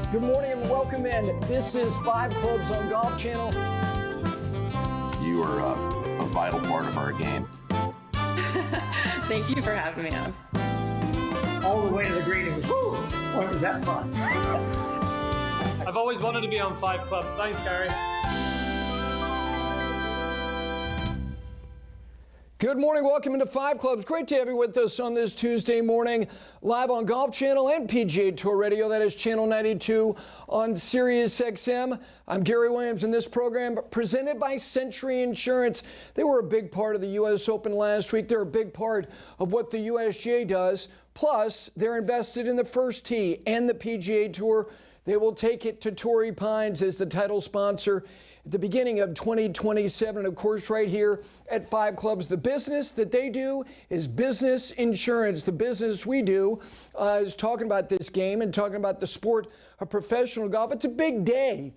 Good morning and welcome in. This is 5 Clubs on Golf Channel. You are a vital part of our game. Thank you for having me on. All the way to the green. Woo! Boy, was that fun. I've always wanted to be on 5 Clubs. Thanks, Gary. Good morning. Welcome into 5 Clubs. Great to have you with us on this Tuesday morning, live on Golf Channel and PGA Tour Radio. That is Channel 92 on SiriusXM. I'm Gary Williams, and this program presented by Century Insurance. They were a big part of the U.S. Open last week. They're a big part of what the USGA does. Plus, they're invested in the First Tee and the PGA Tour. They will take it to Torrey Pines as the title sponsor at the beginning of 2027. And of course, right here at 5 Clubs, the business that they do is business insurance. The business we do is talking about this game and talking about the sport of professional golf. It's a big day,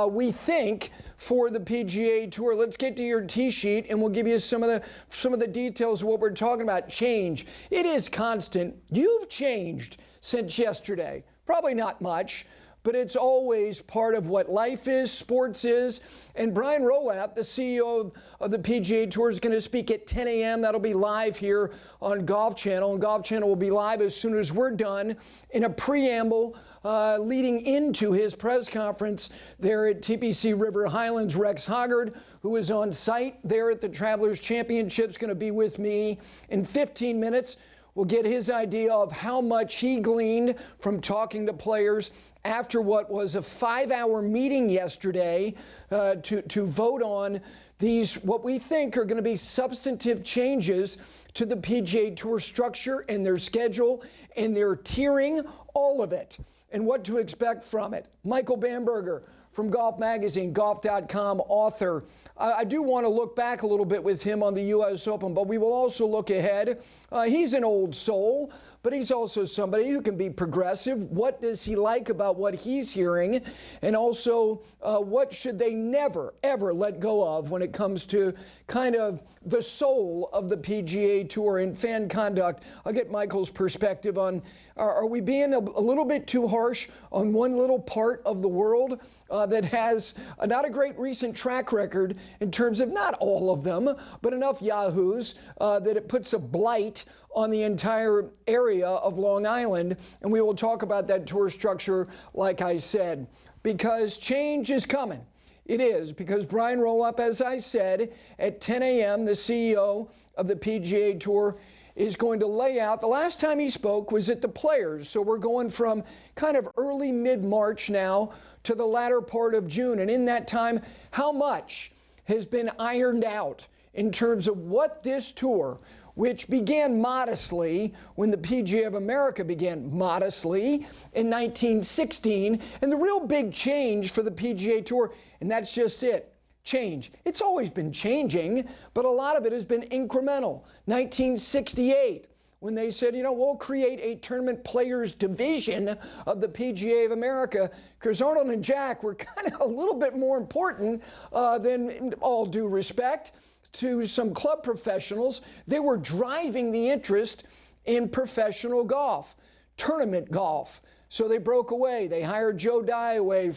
we think, for the PGA Tour. Let's get to your tee sheet, and we'll give you some of the details of what we're talking about. Change. It is constant. You've changed since yesterday. Probably not much, but it's always part of what life is, sports is. And Brian Rolapp, the CEO of the PGA Tour, is going to speak at 10 a.m. That'll be live here on Golf Channel. And Golf Channel will be live as soon as we're done in a preamble leading into his press conference there at TPC River Highlands. Rex Hoggard, who is on site there at the Travelers Championship, is going to be with me in 15 minutes. We'll get his idea of how much he gleaned from talking to players after what was a 5-hour meeting yesterday to vote on these, what we think are going to be substantive changes to the PGA Tour structure and their schedule and their tiering, all of it, and what to expect from it. Michael Bamberger from Golf Magazine, golf.com author. I do want to look back a little bit with him on the U.S. Open, but we will also look ahead. He's an old soul, but he's also somebody who can be progressive. What does he like about what he's hearing? And also, what should they never, ever let go of when it comes to kind of the soul of the PGA Tour and fan conduct? I'll get Michael's perspective on, are we being a little bit too harsh on one little part of the world that has not a great recent track record in terms of, not all of them, but enough yahoos that it puts a blight on the entire area of Long Island? And we will talk about that tour structure, like I said, because change is coming. It is, because Brian Rolapp, as I said, at 10 a.m., the CEO of the PGA Tour, is going to lay out. The last time he spoke was at the Players, so we're going from kind of early mid-March now to the latter part of June. And in that time, how much has been ironed out in terms of what this tour, which began modestly when the PGA of America began modestly in 1916, and the real big change for the PGA Tour, and that's just it. Change. It's always been changing, but a lot of it has been incremental. 1968, when they said, we'll create a tournament players division of the PGA of America, because Arnold and Jack were kind of a little bit more important than, all due respect to some club professionals. They were driving the interest in professional golf, tournament golf. So they broke away. They hired Joe Dye away.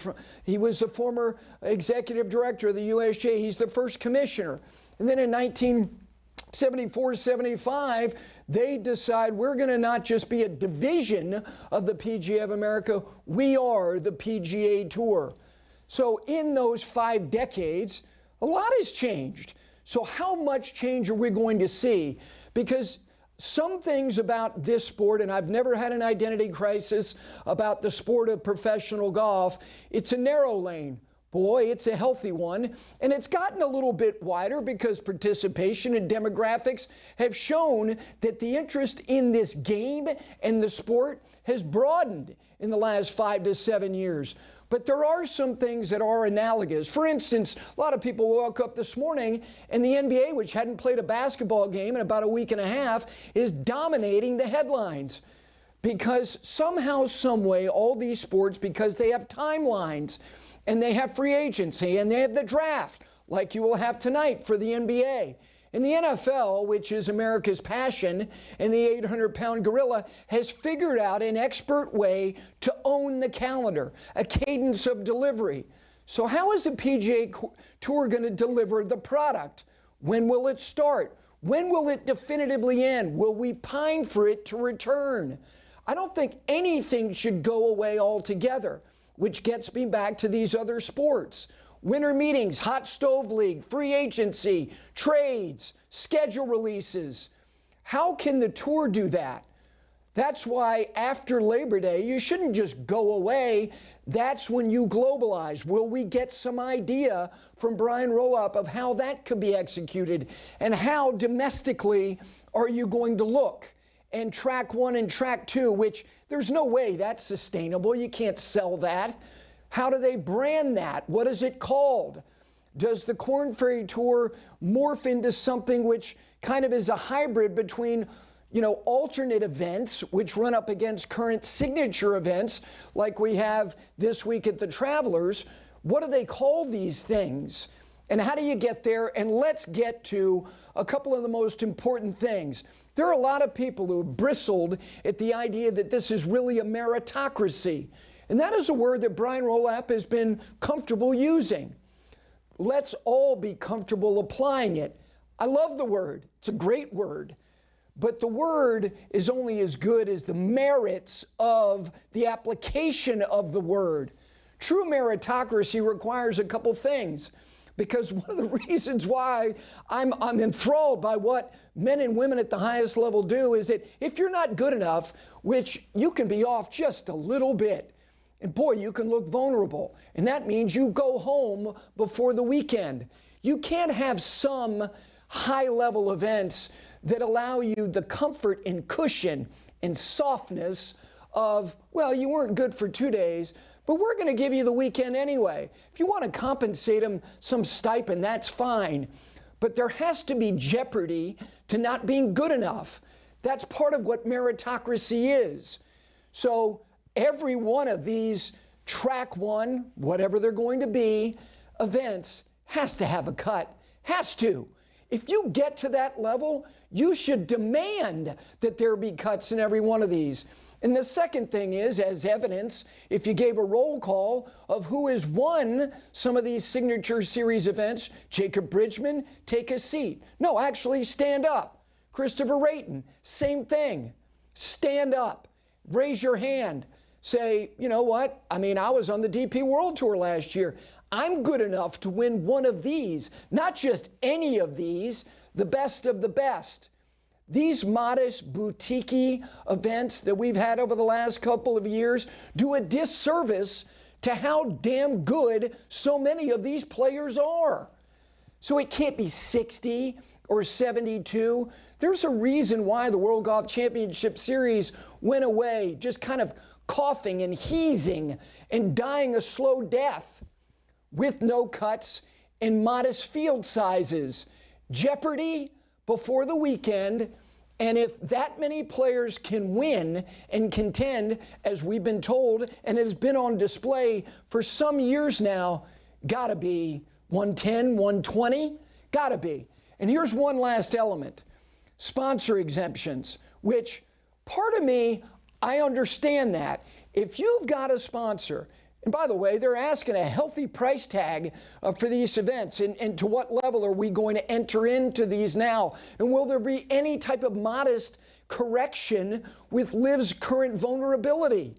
He was the former executive director of the USGA. He's the first commissioner. And then in 1974-75, they decide we're going to not just be a division of the PGA of America, we are the PGA Tour. So in those 5 decades, a lot has changed. So how much change are we going to see? Because some things about this sport, and I've never had an identity crisis about the sport of professional golf, it's a narrow lane. Boy, it's a healthy one. And it's gotten a little bit wider because participation and demographics have shown that the interest in this game and the sport has broadened in the last 5 to 7 years. But there are some things that are analogous. For instance, a lot of people woke up this morning and the NBA, which hadn't played a basketball game in about a week and a half, is dominating the headlines. Because somehow, some way, all these sports, because they have timelines and they have free agency and they have the draft, like you will have tonight for the NBA, And the NFL, which is America's passion, and the 800-pound gorilla, has figured out an expert way to own the calendar, a cadence of delivery. So how is the PGA Tour going to deliver the product? When will it start? When will it definitively end? Will we pine for it to return? I don't think anything should go away altogether, which gets me back to these other sports. Winter meetings, hot stove league, free agency, trades, schedule releases. How can the tour do that? That's why after Labor Day, you shouldn't just go away. That's when you globalize. Will we get some idea from Brian Rolapp of how that could be executed? And how domestically are you going to look? And track 1 and track 2, which there's no way that's sustainable. You can't sell that. How do they brand that? What is it called? Does the Korn Ferry Tour morph into something which kind of is a hybrid between, alternate events which run up against current signature events like we have this week at the Travelers? What do they call these things? And how do you get there? And let's get to a couple of the most important things. There are a lot of people who have bristled at the idea that this is really a meritocracy. And that is a word that Brian Rolapp has been comfortable using. Let's all be comfortable applying it. I love the word. It's a great word. But the word is only as good as the merits of the application of the word. True meritocracy requires a couple things, because one of the reasons why I'm enthralled by what men and women at the highest level do is that if you're not good enough, which you can be off just a little bit, and boy, you can look vulnerable, and that means you go home before the weekend. You can't have some high-level events that allow you the comfort and cushion and softness of, well, you weren't good for 2 days, but we're going to give you the weekend anyway. If you want to compensate them some stipend, that's fine. But there has to be jeopardy to not being good enough. That's part of what meritocracy is. So every one of these track 1, whatever they're going to be, events has to have a cut. Has to. If you get to that level, you should demand that there be cuts in every one of these. And the second thing is, as evidence, if you gave a roll call of who has won some of these signature series events, Jacob Bridgman, take a seat. No, actually stand up. Christopher Rayton, same thing. Stand up. Raise your hand. Say, you know what? I was on the DP World Tour last year. I'm good enough to win one of these, not just any of these, the best of the best. These modest, boutique events that we've had over the last couple of years do a disservice to how damn good so many of these players are. So it can't be 60 or 72. There's a reason why the World Golf Championship Series went away, just kind of coughing and wheezing and dying a slow death with no cuts and modest field sizes. Jeopardy before the weekend, and if that many players can win and contend, as we've been told, and it has been on display for some years now, gotta be 110, 120, gotta be. And here's one last element, sponsor exemptions, which part of me, I understand that. If you've got a sponsor, and by the way, they're asking a healthy price tag for these events, and to what level are we going to enter into these now? And will there be any type of modest correction with LIV's current vulnerability?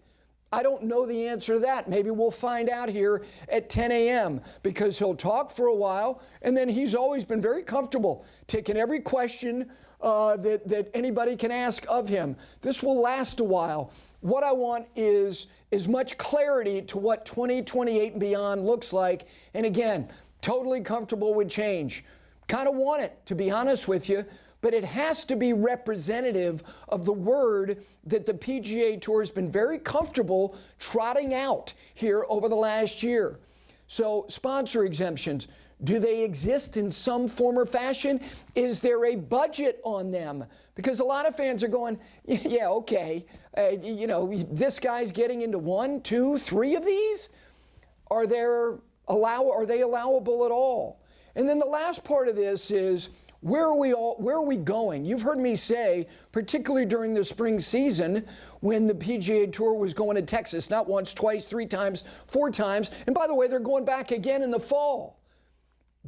I don't know the answer to that. Maybe we'll find out here at 10 a.m. because he'll talk for a while, and then he's always been very comfortable taking every question that anybody can ask of him. This will last a while. What I want is as much clarity to what 2028 and beyond looks like. And again, totally comfortable with change. Kind of want it, to be honest with you, but it has to be representative of the word that the PGA Tour has been very comfortable trotting out here over the last year. So sponsor exemptions, do they exist in some form or fashion? Is there a budget on them? Because a lot of fans are going, yeah, okay, this guy's getting into 1, 2, 3 of these? Are they allowable at all? And then the last part of this is, Where are we going? You've heard me say, particularly during the spring season, when the PGA Tour was going to Texas, not once, twice, 3 times, 4 times. And by the way, they're going back again in the fall.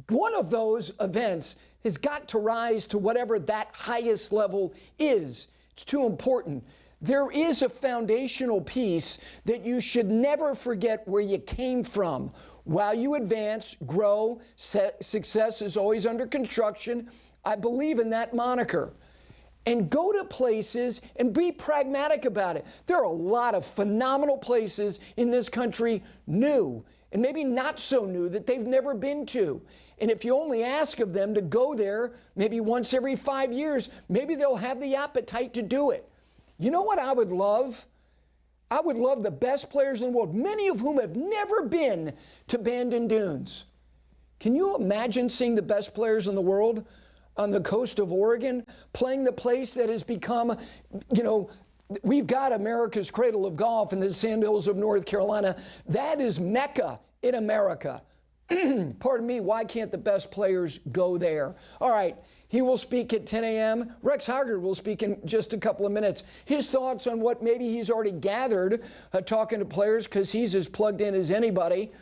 One of those events has got to rise to whatever that highest level is. It's too important. There is a foundational piece that you should never forget where you came from. While you advance, grow, success is always under construction. I believe in that moniker. And go to places and be pragmatic about it. There are a lot of phenomenal places in this country, new and maybe not so new, that they've never been to. And if you only ask of them to go there maybe once every 5 years, maybe they'll have the appetite to do it. You know what I would love? I would love the best players in the world, many of whom have never been to Bandon Dunes. Can you imagine seeing the best players in the world on the coast of Oregon, playing the place that has become, we've got America's cradle of golf in the Sandhills of North Carolina. That is Mecca in America. Pardon me, why can't the best players go there? All right, he will speak at 10 a.m. Rex Hoggard will speak in just a couple of minutes. His thoughts on what maybe he's already gathered talking to players, because he's as plugged in as anybody.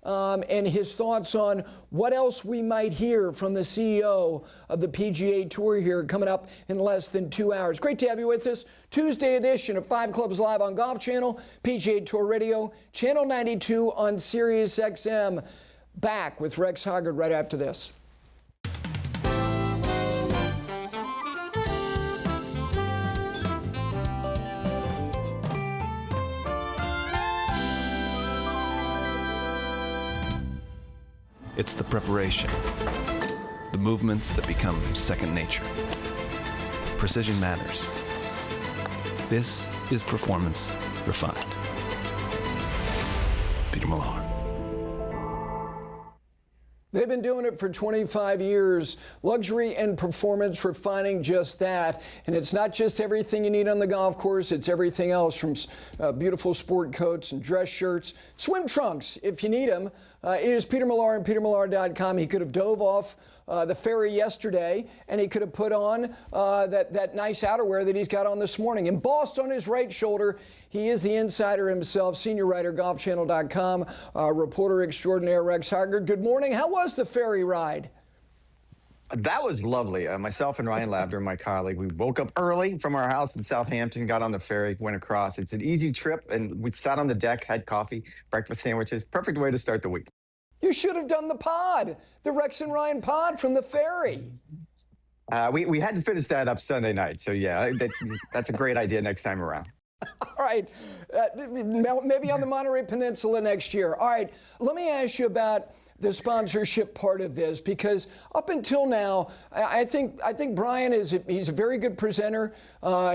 And his thoughts on what else we might hear from the CEO of the PGA Tour here coming up in less than 2 hours. Great to have you with us. Tuesday edition of 5 Clubs Live on Golf Channel, PGA Tour Radio, Channel 92 on SiriusXM. Back with Rex Hoggard right after this. It's the preparation, the movements that become second nature. Precision matters. This is performance refined. Peter Millar. They've been doing it for 25 years. Luxury and performance refining just that. And it's not just everything you need on the golf course, it's everything else, from beautiful sport coats and dress shirts, swim trunks if you need them. It is Peter Millar and petermillar.com. He could have dove off the ferry yesterday, and he could have put on that nice outerwear that he's got on this morning. Embossed on his right shoulder, he is the insider himself, senior writer, golfchannel.com, reporter extraordinaire Rex Hoggard. Good morning. How was the ferry ride? That was lovely. Myself and Ryan Labder, my colleague, we woke up early from our house in Southampton, got on the ferry, went across. It's an easy trip, and we sat on the deck, had coffee, breakfast sandwiches. Perfect way to start the week. You should have done the pod, the Rex and Ryan pod from the ferry. We had to finish that up Sunday night. So, yeah, that's a great idea next time around. All right. Maybe on the Monterey Peninsula next year. All right. Let me ask you about the sponsorship part of this, because up until now, I think Brian he's a very good presenter.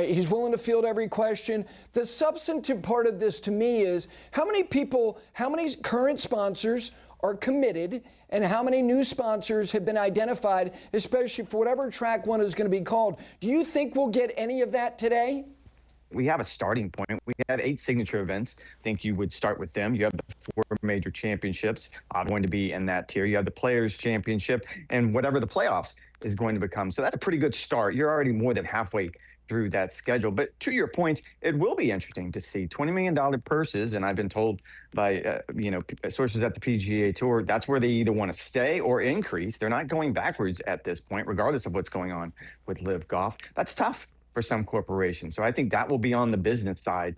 He's willing to field every question. The substantive part of this to me is how many current sponsors are committed and how many new sponsors have been identified, especially for whatever track one is going to be called. Do you think we'll get any of that today? We have a starting point. We have 8 signature events. I think you would start with them. You have the 4 major championships going to be in that tier. You have the Players' Championship and whatever the playoffs is going to become. So that's a pretty good start. You're already more than halfway through that schedule. But to your point, it will be interesting to see $20 million purses. And I've been told by sources at the PGA Tour, that's where they either want to stay or increase. They're not going backwards at this point, regardless of what's going on with LIV Golf. That's tough for some corporations. So I think that will be on the business side.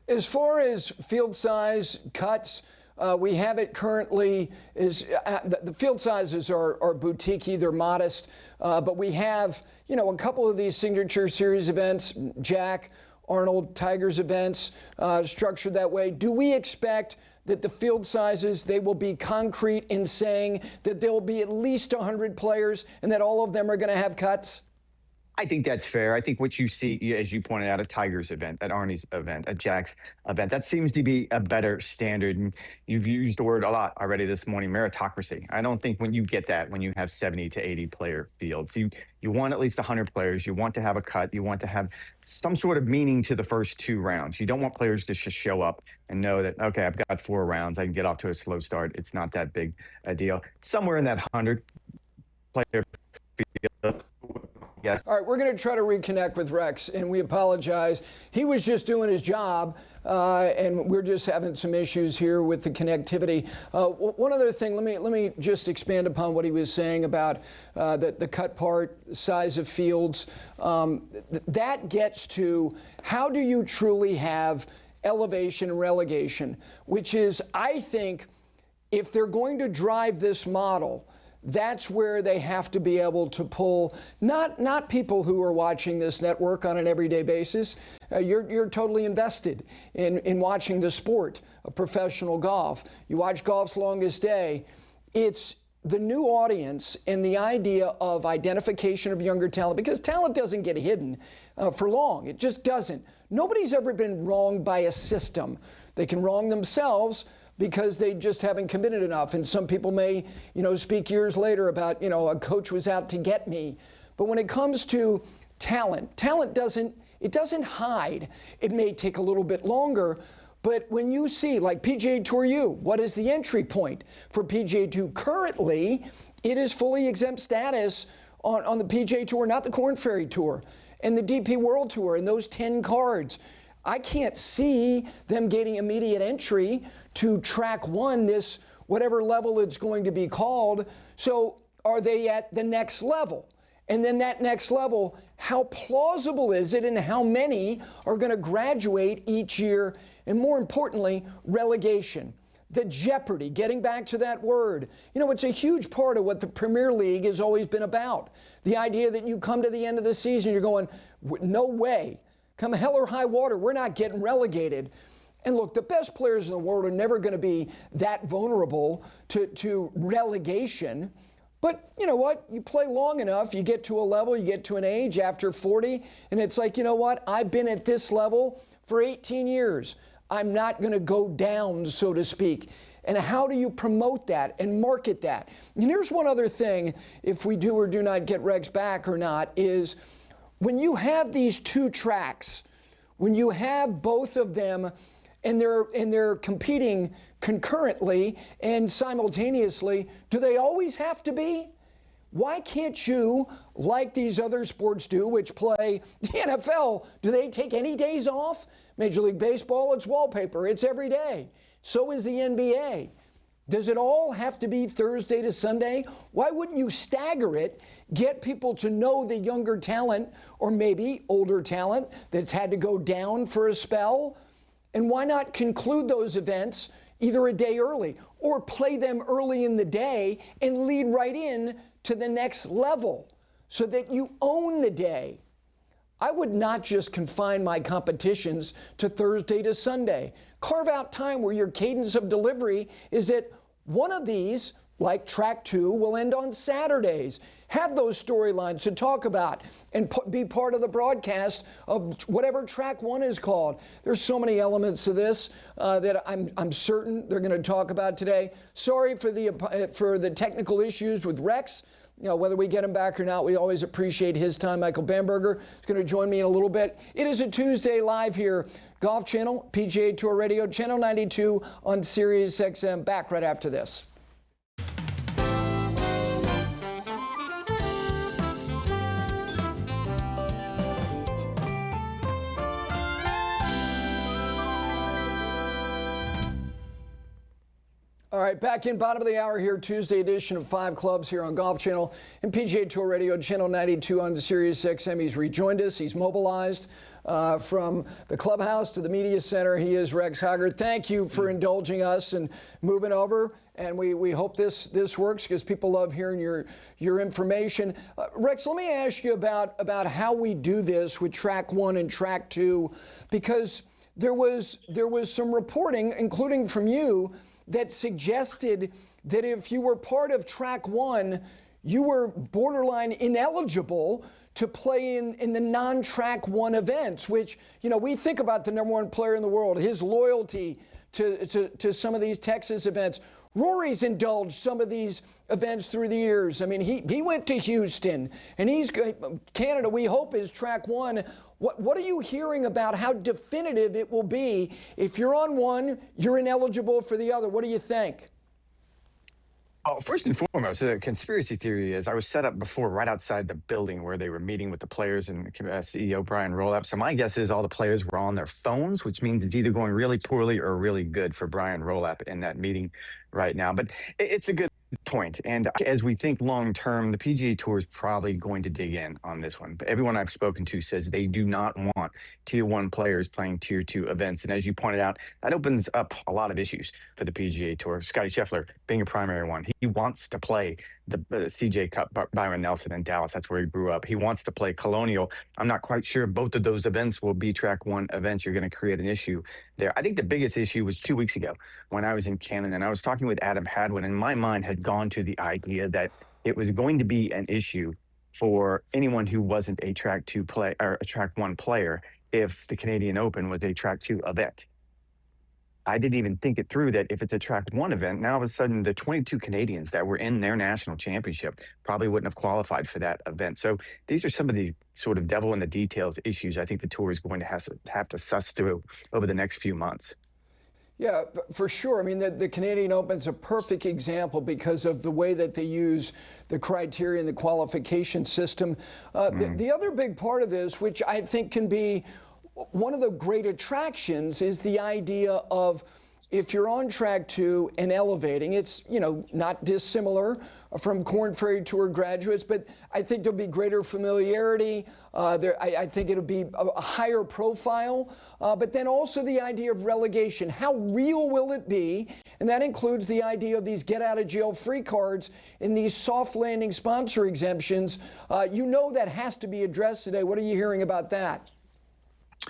As far as field size cuts, we have it currently is the field sizes are boutique, they're modest, but we have a couple of these signature series events, Jack, Arnold, Tigers events structured that way. Do we expect that the field sizes, they will be concrete in saying that there will be at least 100 players and that all of them are going to have cuts? I think that's fair. I think what you see, as you pointed out, a Tigers event, at Arnie's event, at Jack's event, that seems to be a better standard. And you've used the word a lot already this morning, meritocracy. I don't think when you get that, when you have 70 to 80 player fields, you want at least 100 players. You want to have a cut. You want to have some sort of meaning to the first 2 rounds. You don't want players to just show up and know that, okay, I've got 4 rounds. I can get off to a slow start. It's not that big a deal. Somewhere in that 100 player field, Yes. All right, we're going to try to reconnect with Rex, and we apologize. He was just doing his job, and we're just having some issues here with the connectivity. One other thing, let me just expand upon what he was saying about the cut part, size of fields. That gets to how do you truly have elevation and relegation, which is, I think, if they're going to drive this model, that's where they have to be able to pull not people who are watching this network on an everyday basis. You're totally invested in watching the sport of professional golf. You watch Golf's Longest Day. It's the new audience and the idea of identification of younger talent, because talent doesn't get hidden for long. It just doesn't. Nobody's ever been wronged by a system. They can wrong themselves because they just haven't committed enough. And some people may, speak years later about, a coach was out to get me. But when it comes to talent doesn't hide. It may take a little bit longer, but when you see, like PGA Tour U, what is the entry point for PGA Tour? Currently, it is fully exempt status on the PGA Tour, not the Korn Ferry Tour, and the DP World Tour, and those 10 cards. I can't see them getting immediate entry to track one, this whatever level it's going to be called. So are they at the next level? And then that next level, how plausible is it, and how many are going to graduate each year? And more importantly, relegation, the jeopardy, getting back to that word. It's a huge part of what the Premier League has always been about. The idea that you come to the end of the season, you're going, no way. Come hell or high water, we're not getting relegated. And look, the best players in the world are never going to be that vulnerable to relegation. But you know what? You play long enough, you get to a level, you get to an age after 40, and it's like, you know what? I've been at this level for 18 years. I'm not going to go down, so to speak. And how do you promote that and market that? And here's one other thing, if we do or do not get Rex back or not, is when you have these two tracks, when you have both of them and they're competing concurrently and simultaneously, do they always have to be? Why can't you, like these other sports do, which play the NFL, do they take any days off? Major League Baseball, it's wallpaper, it's every day. So is the NBA. Does it all have to be Thursday to Sunday? Why wouldn't you stagger it, get people to know the younger talent, or maybe older talent that's had to go down for a spell? And why not conclude those events either a day early, or play them early in the day and lead right in to the next level so that you own the day? I would not just confine my competitions to Thursday to Sunday. Carve out time where your cadence of delivery is that one of these, like track 2, will end on Saturdays. Have those storylines to talk about and be part of the broadcast of whatever track 1 is called. There's so many elements to this that I'm certain they're going to talk about today. Sorry for the technical issues with Rex. Whether we get him back or not, we always appreciate his time. Michael Bamberger is going to join me in a little bit. It is a Tuesday live here. Golf Channel, PGA Tour Radio, Channel 92 on SiriusXM. Back right after this. All right, back in bottom of the hour here, Tuesday edition of 5 Clubs here on Golf Channel and PGA Tour Radio, Channel 92 on SiriusXM. He's rejoined us. He's mobilized from the clubhouse to the media center. He is Rex Hoggard. Thank you for indulging us and moving over. And we hope this works because people love hearing your information. Rex, let me ask you about how we do this with track 1 and track 2, because there was some reporting, including from you, that suggested that if you were part of track 1, you were borderline ineligible to play in the non-track 1 events, which, we think about the #1 player in the world, his loyalty to some of these Texas events. Rory's indulged some of these events through the years. I mean, he went to Houston, and Canada, we hope, is track 1. What are you hearing about how definitive it will be? If you're on one, you're ineligible for the other. What do you think? Well, first and foremost, the conspiracy theory is I was set up before right outside the building where they were meeting with the players and CEO Brian Rolapp. So my guess is all the players were on their phones, which means it's either going really poorly or really good for Brian Rolapp in that meeting right now. But it's a good point. And as we think long term, the PGA Tour is probably going to dig in on this one. But everyone I've spoken to says they do not want tier one players playing tier two events. And as you pointed out, that opens up a lot of issues for the PGA Tour. Scotty Scheffler being a primary one. He wants to play the CJ Cup, Byron Nelson in Dallas. That's where he grew up. He wants to play Colonial. I'm not quite sure both of those events will be track one events. You're going to create an issue there. I think the biggest issue was 2 weeks ago when I was in Canada and I was talking with Adam Hadwin, and my mind had gone to the idea that it was going to be an issue for anyone who wasn't a track two play or a track one player if the Canadian Open was a track two event. I didn't even think it through that if it's a track one event, now all of a sudden the 22 Canadians that were in their national championship probably wouldn't have qualified for that event. So these are some of the sort of devil in the details issues I think the tour is going to have to suss through over the next few months. Yeah, for sure. I mean, the Canadian Open's a perfect example because of the way that they use the criteria and the qualification system. The other big part of this, which I think can be one of the great attractions, is the idea of if you're on track two and elevating, it's, not dissimilar from Korn Ferry Tour graduates, but I think there'll be greater familiarity. I think it'll be a higher profile, but then also the idea of relegation. How real will it be? And that includes the idea of these get out of jail free cards and these soft landing sponsor exemptions. That has to be addressed today. What are you hearing about that?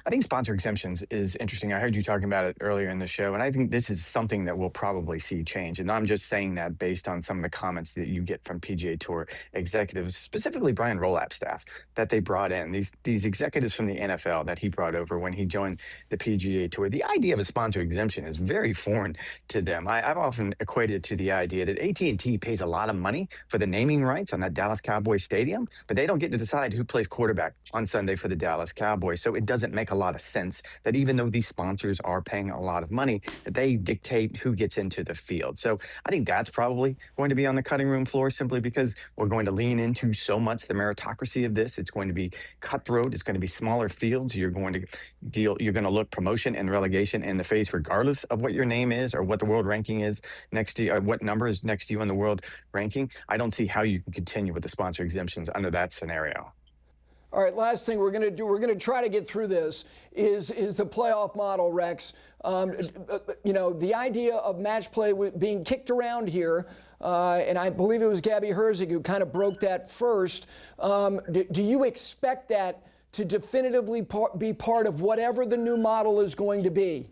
I think sponsor exemptions is interesting. I heard you talking about it earlier in the show, and I think this is something that we'll probably see change. And I'm just saying that based on some of the comments that you get from PGA Tour executives, specifically Brian Rolapp's staff, that they brought in. These executives from the NFL that he brought over when he joined the PGA Tour. The idea of a sponsor exemption is very foreign to them. I've often equated it to the idea that AT&T pays a lot of money for the naming rights on that Dallas Cowboys stadium, but they don't get to decide who plays quarterback on Sunday for the Dallas Cowboys. So it doesn't make a lot of sense that even though these sponsors are paying a lot of money, that they dictate who gets into the field. So I think that's probably going to be on the cutting room floor simply because we're going to lean into so much the meritocracy of this. It's going to be cutthroat. It's going to be smaller fields. You're going to look promotion and relegation in the face regardless of what your name is or what the world ranking is next to you, or what number is next to you in the world ranking. I don't see how you can continue with the sponsor exemptions under that scenario. All right, last thing we're going to do, we're going to try to get through this, is the playoff model, Rex. The idea of match play being kicked around here, and I believe it was Gabby Herzig who kind of broke that first. Do you expect that to definitively be part of whatever the new model is going to be?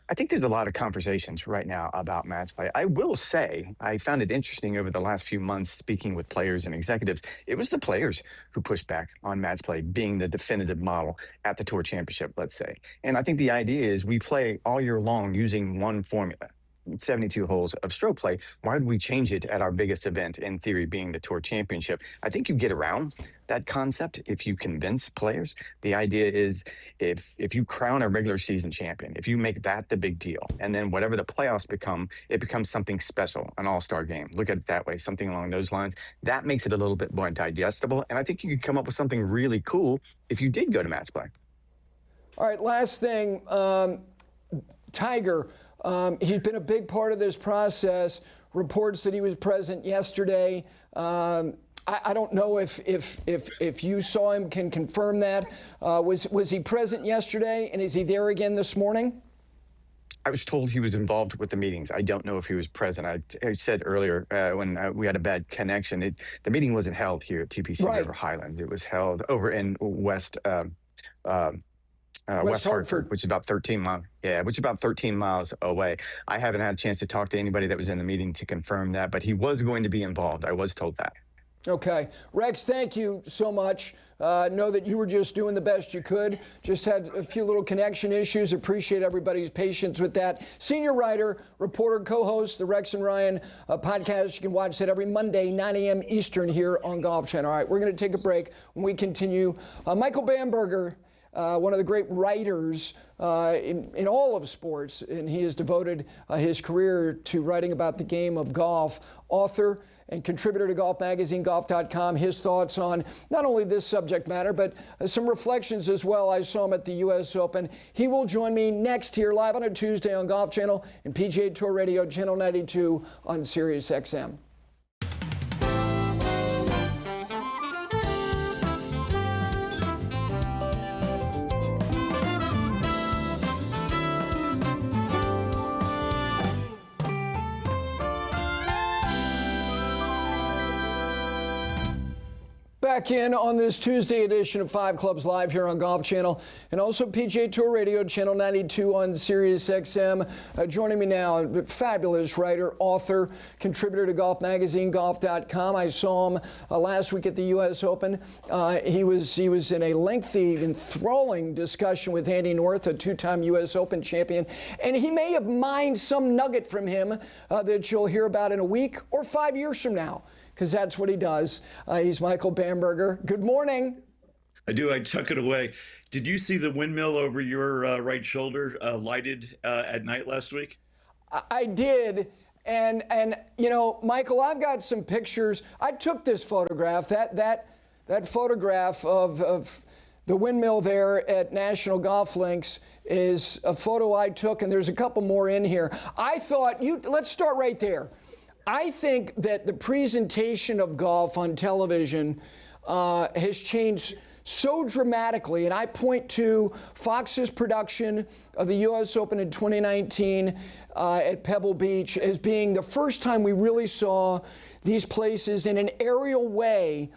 I think there's a lot of conversations right now about match play. I will say I found it interesting over the last few months speaking with players and executives. It was the players who pushed back on match play being the definitive model at the Tour Championship, let's say. And I think the idea is we play all year long using one formula. 72 holes of stroke play. Why would we change it at our biggest event, in theory being the Tour Championship? I think you get around that concept if you convince players. The idea is if you crown a regular season champion, if you make that the big deal, and then whatever the playoffs become, it becomes something special, an all-star game. Look at it that way, something along those lines. That makes it a little bit more digestible, and I think you could come up with something really cool if you did go to match play. All right, last thing, Tiger. He's been a big part of this process. Reports that he was present yesterday. I don't know if you saw him, can confirm that. Was he present yesterday, and is he there again this morning? I was told he was involved with the meetings. I don't know if he was present. I said earlier when we had a bad connection, the meeting wasn't held here at TPC River Highland. It was held over in West Hartford, which is about 13 miles. Yeah, which is about 13 miles away. I haven't had a chance to talk to anybody that was in the meeting to confirm that, but he was going to be involved. I was told that. Okay. Rex, thank you so much. Know that you were just doing the best you could. Just had a few little connection issues. Appreciate everybody's patience with that. Senior writer, reporter, co-host, the Rex and Ryan podcast. You can watch that every Monday, 9 a.m. Eastern here on Golf Channel. All right, we're going to take a break. When we continue, Michael Bamberger one of the great writers in all of sports, and he has devoted his career to writing about the game of golf. Author and contributor to Golf Magazine, golf.com, his thoughts on not only this subject matter, but some reflections as well. I saw him at the U.S. Open. He will join me next here live on a Tuesday on Golf Channel and PGA Tour Radio, Channel 92 on SiriusXM. Back in on this Tuesday edition of 5 Clubs Live here on Golf Channel and also PGA Tour Radio, Channel 92 on SiriusXM. Joining me now, a fabulous writer, author, contributor to Golf Magazine, golf.com. I saw him last week at the U.S. Open. He was in a lengthy, enthralling discussion with Andy North, a two-time U.S. Open champion, and he may have mined some nugget from him that you'll hear about in a week or 5 years from now, because that's what he does. He's Michael Bamberger. Good morning. I do. I tuck it away. Did you see the windmill over your right shoulder lighted at night last week? I did. And you know, Michael, I've got some pictures. I took this photograph, that photograph of the windmill there at National Golf Links is a photo I took, and there's a couple more in here. I thought, let's start right there. I think that the presentation of golf on television has changed so dramatically, and I point to Fox's production of the U.S. Open in 2019 at Pebble Beach as being the first time we really saw these places in an aerial way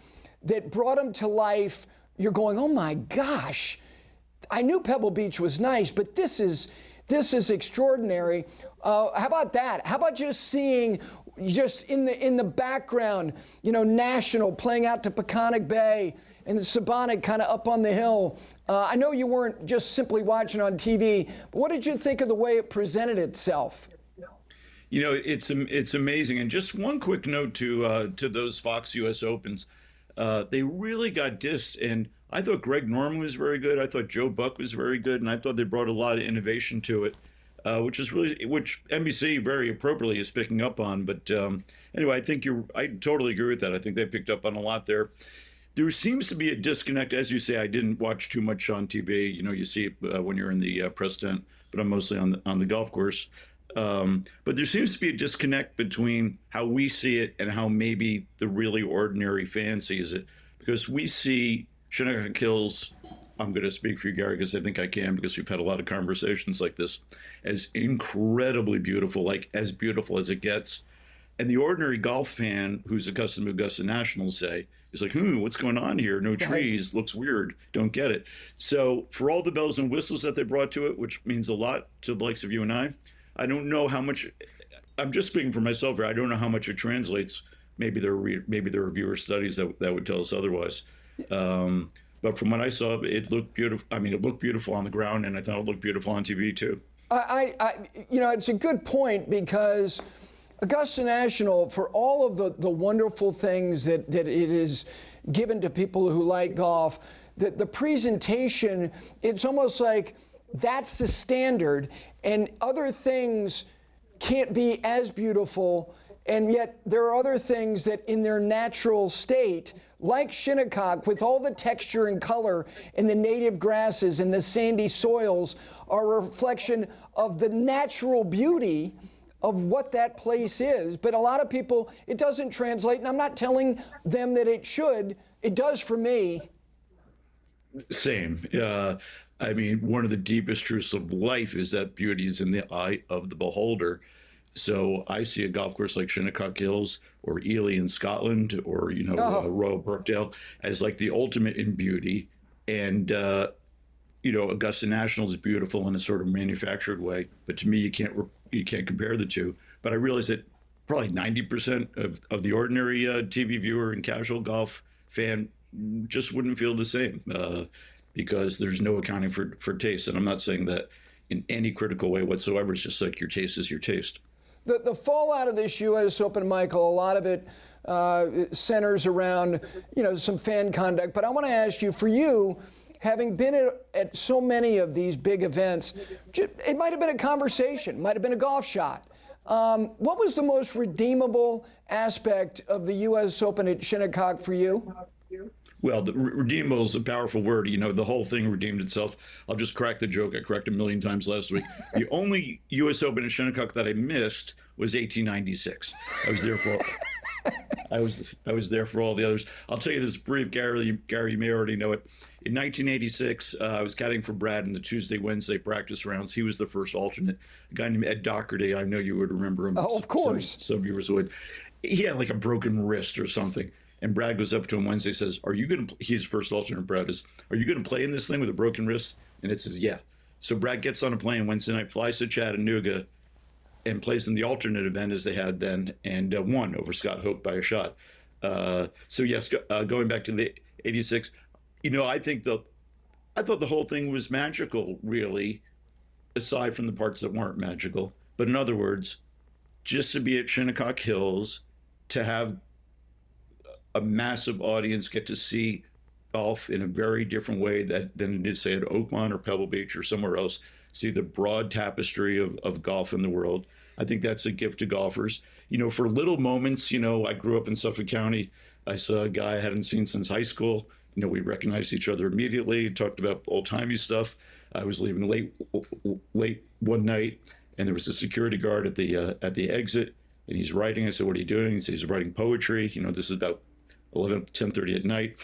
that brought them to life. You're going, oh my gosh, I knew Pebble Beach was nice, but this is extraordinary. How about that? How about just seeing, just in the background, you know, National playing out to Peconic Bay and the Sabonic kind of up on the hill. I know you weren't just simply watching on TV, but what did you think of the way it presented itself? You know, it's amazing. And just one quick note to those Fox U.S. Opens. They really got dissed, and I thought Greg Norman was very good. I thought Joe Buck was very good, and I thought they brought a lot of innovation to it, which NBC very appropriately is picking up on. But anyway, I totally agree with that. I think they picked up on a lot there. There seems to be a disconnect, as you say. I didn't watch too much on TV. You know, you see it when you're in the press tent, but I'm mostly on the golf course. But there seems to be a disconnect between how we see it and how maybe the really ordinary fan sees it, because we see Shinnecock Hills, I'm going to speak for you, Gary, because I think I can, because we've had a lot of conversations like this, as incredibly beautiful, like as beautiful as it gets. And the ordinary golf fan who's accustomed to Augusta National, say, is like, what's going on here? No trees, looks weird, don't get it. So for all the bells and whistles that they brought to it, which means a lot to the likes of you and I don't know how much, I'm just speaking for myself here, I don't know how much it translates. Maybe there are viewer studies that would tell us otherwise. But from what I saw, it looked beautiful. I mean, it looked beautiful on the ground, and I thought it looked beautiful on TV too. You know, it's a good point, because Augusta National, for all of the wonderful things that it is given to people who like golf, the presentation, it's almost like that's the standard, and other things can't be as beautiful, and yet there are other things that in their natural state, like Shinnecock, with all the texture and color and the native grasses and the sandy soils, are a reflection of the natural beauty of what that place is. But a lot of people, it doesn't translate, and I'm not telling them that it should. It does for me. Same. I mean, one of the deepest truths of life is that beauty is in the eye of the beholder. So I see a golf course like Shinnecock Hills or Ely in Scotland, or, you know, Royal Birkdale, as like the ultimate in beauty. And, you know, Augusta National is beautiful in a sort of manufactured way. But to me, you can't compare the two. But I realize that probably 90% of the ordinary TV viewer and casual golf fan just wouldn't feel the same, because there's no accounting for taste. And I'm not saying that in any critical way whatsoever. It's just like your taste is your taste. The fallout of this U.S. Open, Michael, a lot of it centers around, you know, some fan conduct. But I want to ask you, for you, having been at so many of these big events, it might have been a conversation, might have been a golf shot. What was the most redeemable aspect of the U.S. Open at Shinnecock for you? Well, the redeemable is a powerful word. You know, the whole thing redeemed itself. I'll just crack the joke. I cracked a million times last week. The only U.S. Open at Shinnecock that I missed was 1896. I was there for. I was there for all the others. I'll tell you this brief, Gary, you may already know it. In 1986, I was caddying for Brad in the Tuesday-Wednesday practice rounds. He was the first alternate. A guy named Ed Doherty. I know you would remember him. Oh, of course. Some viewers would. He had like a broken wrist or something. And Brad goes up to him Wednesday, says, "Are you going to?" He's first alternate. Brad is, "Are you going to play in this thing with a broken wrist?" And it says, "Yeah." So Brad gets on a plane Wednesday night, flies to Chattanooga, and plays in the alternate event as they had then, and won over Scott Hoke by a shot. So yes, going back to the '86, you know, I thought the whole thing was magical, really, aside from the parts that weren't magical. But in other words, just to be at Shinnecock Hills, to have a massive audience get to see golf in a very different way than it is, say, at Oakmont or Pebble Beach or somewhere else, see the broad tapestry of golf in the world. I think that's a gift to golfers. You know, for little moments, you know, I grew up in Suffolk County. I saw a guy I hadn't seen since high school. You know, we recognized each other immediately, talked about old-timey stuff. I was leaving late one night, and there was a security guard at the exit, and he's writing. I said, "What are you doing?" He said, "He's writing poetry." You know, this is about 10:30 at night.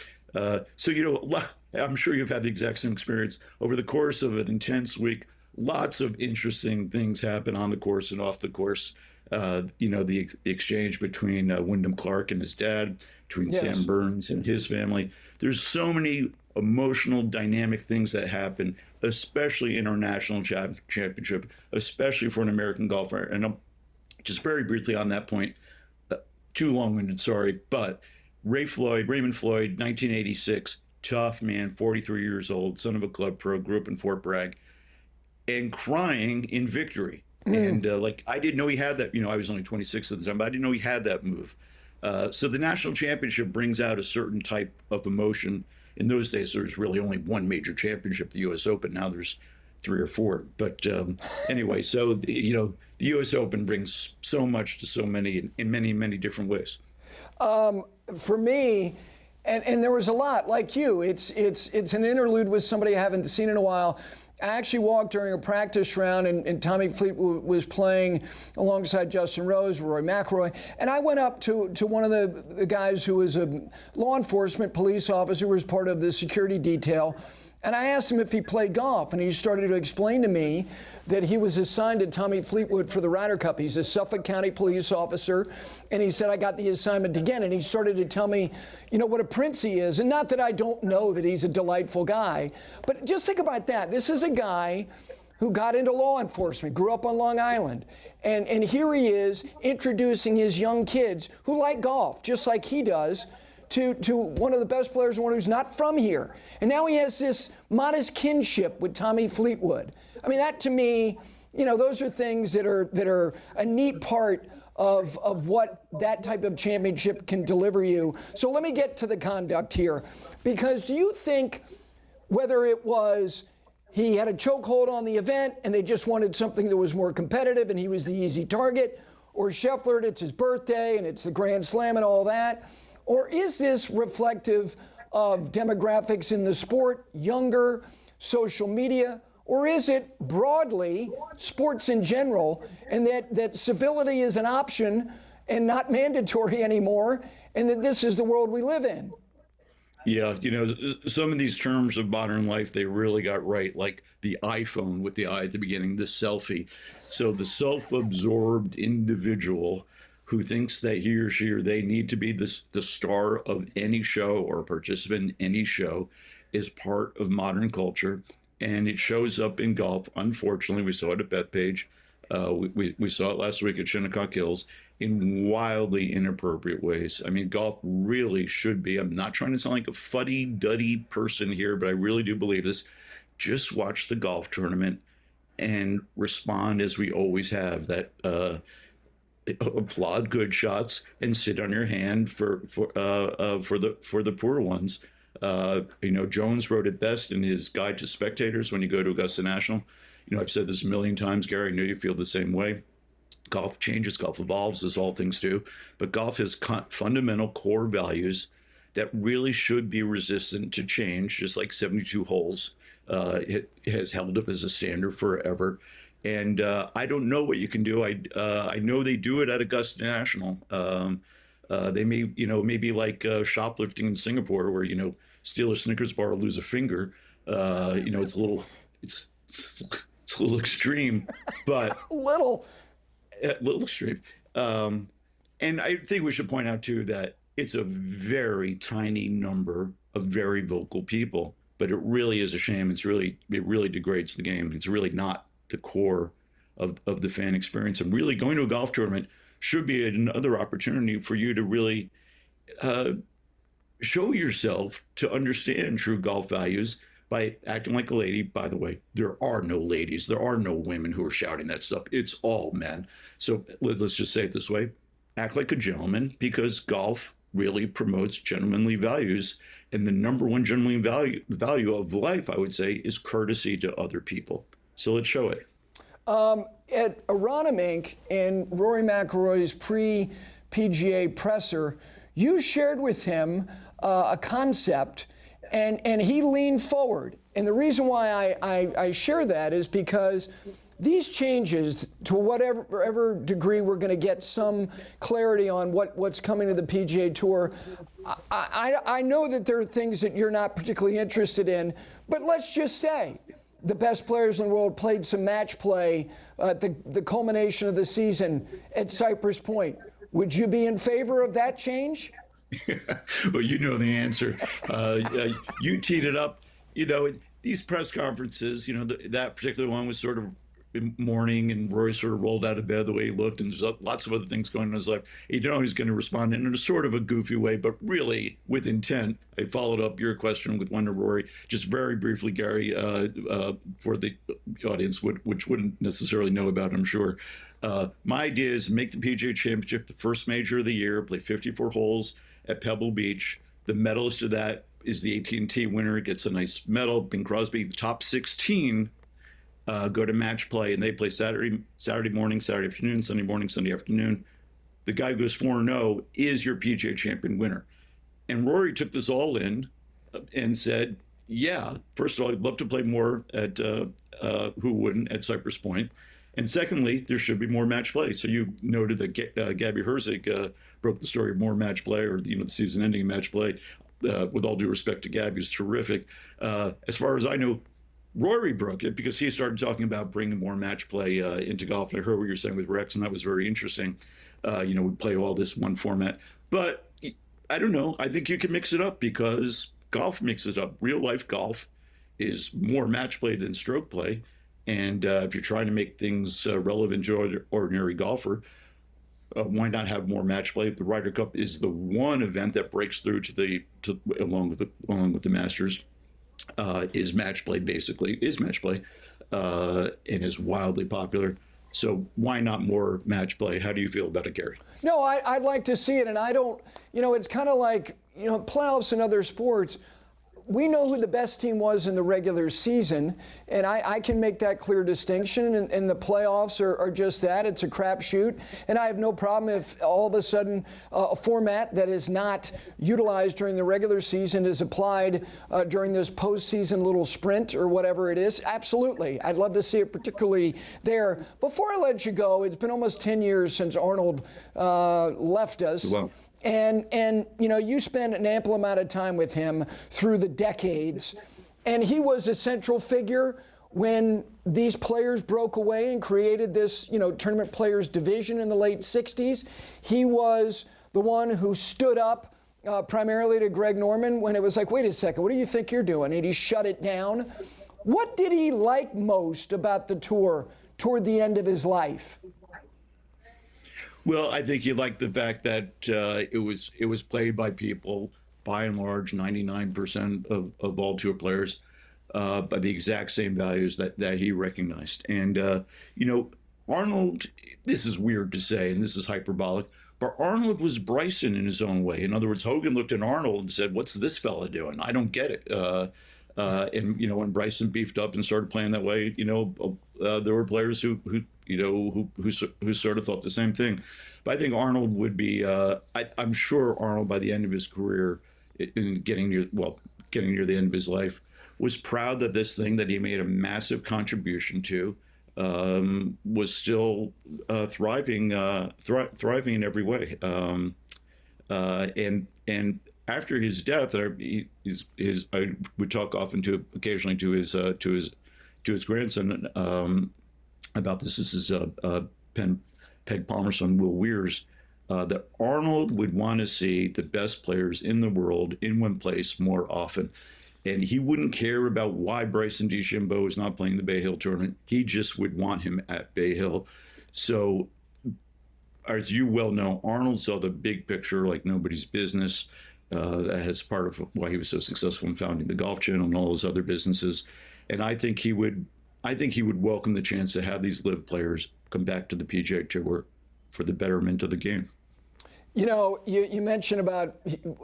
So, you know, I'm sure you've had the exact same experience. Over the course of an intense week, lots of interesting things happen on the course and off the course. You know, the exchange between Wyndham Clark and his dad, between Sam Burns and his family. There's so many emotional, dynamic things that happen, especially in our national championship, especially for an American golfer. And just very briefly on that point, too long-winded, sorry, but Raymond Floyd, 1986, tough man, 43 years old, son of a club pro, grew up in Fort Bragg, and crying in victory. And like, I didn't know he had that. You know, I was only 26 at the time, but I didn't know he had that move. So the national championship brings out a certain type of emotion. In those days, there was really only one major championship, the U.S. Open. Now there's 3 or 4. But anyway, so, you know, the U.S. Open brings so much to so many in many, many different ways. For me, and there was a lot like you. It's an interlude with somebody I haven't seen in a while. I actually walked during a practice round, and Tommy Fleetwood was playing alongside Justin Rose, Rory McIlroy, and I went up to one of the guys who was a law enforcement police officer who was part of the security detail, and I asked him if he played golf, and he started to explain to me that he was assigned to Tommy Fleetwood for the Ryder Cup. He's a Suffolk County police officer, and he said, "I got the assignment again," and he started to tell me, you know, what a prince he is. And not that I don't know that he's a delightful guy, but just think about that. This is a guy who got into law enforcement, grew up on Long Island, and here he is introducing his young kids who like golf, just like he does, to one of the best players and one who's not from here. And now he has this modest kinship with Tommy Fleetwood. I mean, that to me, you know, those are things that are a neat part of what that type of championship can deliver you. So let me get to the conduct here, because do you think whether it was he had a chokehold on the event and they just wanted something that was more competitive and he was the easy target, or Scheffler, it's his birthday and it's the Grand Slam and all that, or is this reflective of demographics in the sport, younger, social media? Or is it broadly sports in general, and that civility is an option and not mandatory anymore, and that this is the world we live in? Yeah, you know, some of these terms of modern life, they really got right, like the iPhone with the I at the beginning, the selfie. So the self-absorbed individual who thinks that he or she or they need to be the star of any show or a participant in any show is part of modern culture. And it shows up in golf. Unfortunately, we saw it at Bethpage. We saw it last week at Shinnecock Hills in wildly inappropriate ways. I mean, golf really should be, I'm not trying to sound like a fuddy-duddy person here, but I really do believe this. Just watch the golf tournament and respond as we always have, that applaud good shots and sit on your hand for the poor ones. Jones wrote it best in his guide to spectators when you go to Augusta National. I've said this a million times, Gary. I know you feel the same way. Golf changes, golf evolves, as all things do. But golf has fundamental core values that really should be resistant to change, just like 72 holes. It has held up as a standard forever. And I don't know what you can do. I know they do it at Augusta National. They may, maybe like shoplifting in Singapore, where steal a Snickers bar or lose a finger. It's a little, it's a little extreme, but A little extreme. And I think we should point out too that it's a very tiny number of very vocal people, but it really is a shame. It really degrades the game. It's really not the core of the fan experience. And really going to a golf tournament should be another opportunity for you to really show yourself to understand true golf values by acting like a lady. By the way, there are no ladies. There are no women who are shouting that stuff. It's all men. So let's just say it this way. Act like a gentleman, because golf really promotes gentlemanly values. And the number one gentlemanly value of life, I would say, is courtesy to other people. So let's show it. At Aronimink in Rory McIlroy's pre-PGA presser, you shared with him a concept, and he leaned forward. And the reason why I share that is because these changes, to whatever degree we're going to get some clarity on what's coming to the PGA Tour, I know that there are things that you're not particularly interested in, but let's just say the best players in the world played some match play at the culmination of the season at Cypress Point. Would you be in favor of that change? Well, you know the answer. You teed it up. These press conferences, that particular one was sort of morning, and Rory sort of rolled out of bed the way he looked, and there's lots of other things going on in his life. He's going to respond in a sort of a goofy way, but really with intent. I followed up your question with one to Rory, just very briefly, Gary, for the audience, which wouldn't necessarily know about, I'm sure. My idea is make the PGA Championship the first major of the year, play 54 holes at Pebble Beach. The medalist of that is the AT&T winner, gets a nice medal. Bing Crosby, the top 16 go to match play, and they play Saturday morning, Saturday afternoon, Sunday morning, Sunday afternoon. The guy who goes 4-0 is your PGA champion winner. And Rory took this all in and said, yeah, first of all, I'd love to play more at, who wouldn't, at Cypress Point. And secondly, there should be more match play. So you noted that Gabby Herzig broke the story of more match play, or the season-ending match play. With all due respect to Gabby, is terrific. As far as I know, Rory broke it because he started talking about bringing more match play into golf. And I heard what you're saying with Rex, and that was very interesting. We play all this one format. But I don't know. I think you can mix it up because golf mixes it up. Real life golf is more match play than stroke play. And if you're trying to make things relevant to an ordinary golfer, why not have more match play? The Ryder Cup is the one event that breaks through along with the Masters. Is match play, and is wildly popular. So why not more match play? How do you feel about it, Gary? No, I'd like to see it, and I don't, it's kind of like, playoffs in other sports. We know who the best team was in the regular season, and I can make that clear distinction, and the playoffs are just that. It's a crapshoot, and I have no problem if all of a sudden a format that is not utilized during the regular season is applied during this postseason little sprint or whatever it is. Absolutely. I'd love to see it, particularly there. Before I let you go, it's been almost 10 years since Arnold left us. Wow. And you spent an ample amount of time with him through the decades, and he was a central figure when these players broke away and created this, tournament players division in the late 60s. He was the one who stood up primarily to Greg Norman when it was like, wait a second, what do you think you're doing? And he shut it down. What did he like most about the tour toward the end of his life? Well, I think you like the fact that it was played by people, by and large, 99% of all tour players, by the exact same values that he recognized. And, Arnold, this is weird to say, and this is hyperbolic, But Arnold was Bryson in his own way. In other words, Hogan looked at Arnold and said, "What's this fella doing? I don't get it." And when Bryson beefed up and started playing that way, there were players who sort of thought the same thing. But I think Arnold would be. I'm sure Arnold, by the end of his career, in getting near the end of his life, was proud that this thing that he made a massive contribution to was still thriving in every way. And after his death, I would talk often occasionally to his grandson about this. This is Peg Palmer's son, Will Weirs, that Arnold would want to see the best players in the world in one place more often. And he wouldn't care about why Bryson DeChambeau is not playing the Bay Hill tournament. He just would want him at Bay Hill. So, as you well know, Arnold saw the big picture like nobody's business. That's part of why he was so successful in founding the Golf Channel and all those other businesses. And I think he would welcome the chance to have these live players come back to the PGA Tour for the betterment of the game. You mentioned about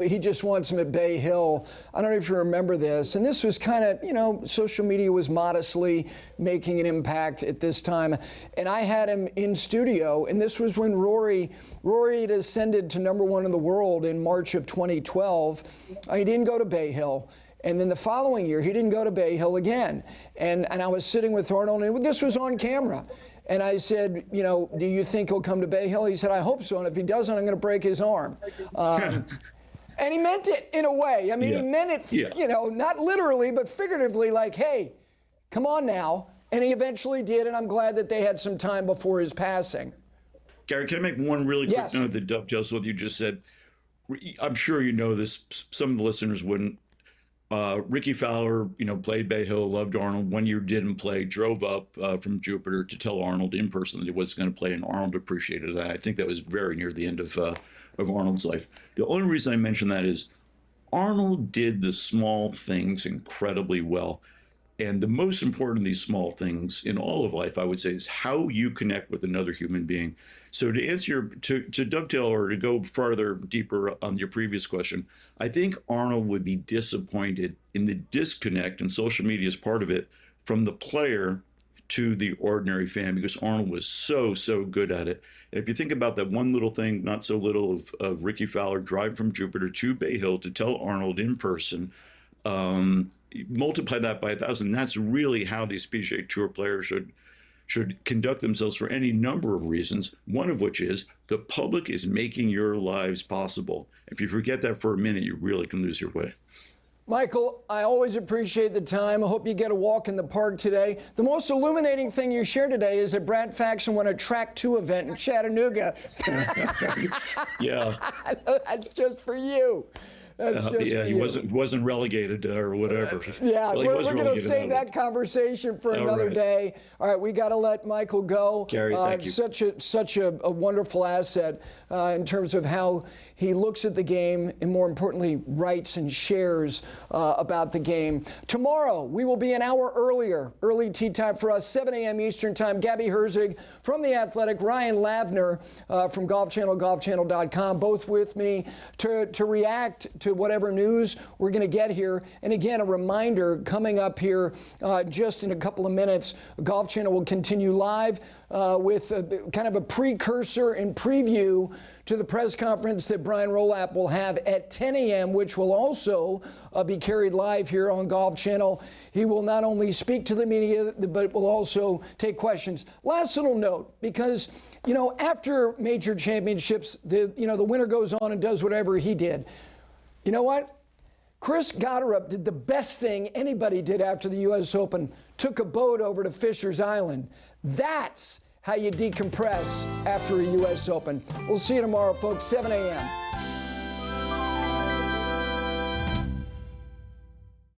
he just wants him at Bay Hill. I don't know if you remember this, and this was kind of, social media was modestly making an impact at this time. And I had him in studio, and this was when Rory had ascended to #1 in the world in March of 2012. He didn't go to Bay Hill. And then the following year, he didn't go to Bay Hill again. And I was sitting with Arnold, and this was on camera. And I said, do you think he'll come to Bay Hill? He said, I hope so. And if he doesn't, I'm going to break his arm. And he meant it in a way. I mean, he meant it, not literally, but figuratively, like, hey, come on now. And he eventually did. And I'm glad that they had some time before his passing. Gary, can I make one really quick note that dovetails what you just said? I'm sure you know this. Some of the listeners wouldn't. Ricky Fowler, played Bay Hill, loved Arnold. 1 year didn't play, drove up from Jupiter to tell Arnold in person that he was going to play, and Arnold appreciated that. I think that was very near the end of Arnold's life. The only reason I mention that is Arnold did the small things incredibly well. And the most important of these small things in all of life, I would say, is how you connect with another human being. So to answer, to dovetail or to go farther, deeper on your previous question, I think Arnold would be disappointed in the disconnect, and social media is part of it, from the player to the ordinary fan, because Arnold was so good at it. And if you think about that one little thing, not so little, of Ricky Fowler driving from Jupiter to Bay Hill to tell Arnold in person, multiply that by 1,000. That's really how these PGA Tour players should conduct themselves for any number of reasons, one of which is the public is making your lives possible. If you forget that for a minute, you really can lose your way. Michael, I always appreciate the time. I hope you get a walk in the park today. The most illuminating thing you shared today is that Brad Faxon won a Track 2 event in Chattanooga. Yeah. That's just for you. He wasn't relegated or whatever. Yeah, well, we're going to save that conversation for another day. All right, we got to let Michael go. Gary, thank you. Such a wonderful asset in terms of how he looks at the game and, more importantly, writes and shares about the game. Tomorrow, we will be an hour earlier. Early tea time for us, 7 a.m. Eastern time. Gabby Herzig from The Athletic, Ryan Lavner from Golf Channel, golfchannel.com, both with me to react to whatever news we're going to get here. And again, a reminder, coming up here just in a couple of minutes, Golf Channel will continue live with kind of a precursor and preview to the press conference that Brian Rolapp will have at 10 a.m., which will also be carried live here on Golf Channel. He will not only speak to the media, but will also take questions. Last little note, because after major championships, the winner goes on and does whatever he did. You know what? Chris Gotterup did the best thing anybody did after the U.S. Open, took a boat over to Fisher's Island. That's how you decompress after a U.S. Open. We'll see you tomorrow, folks, 7 a.m.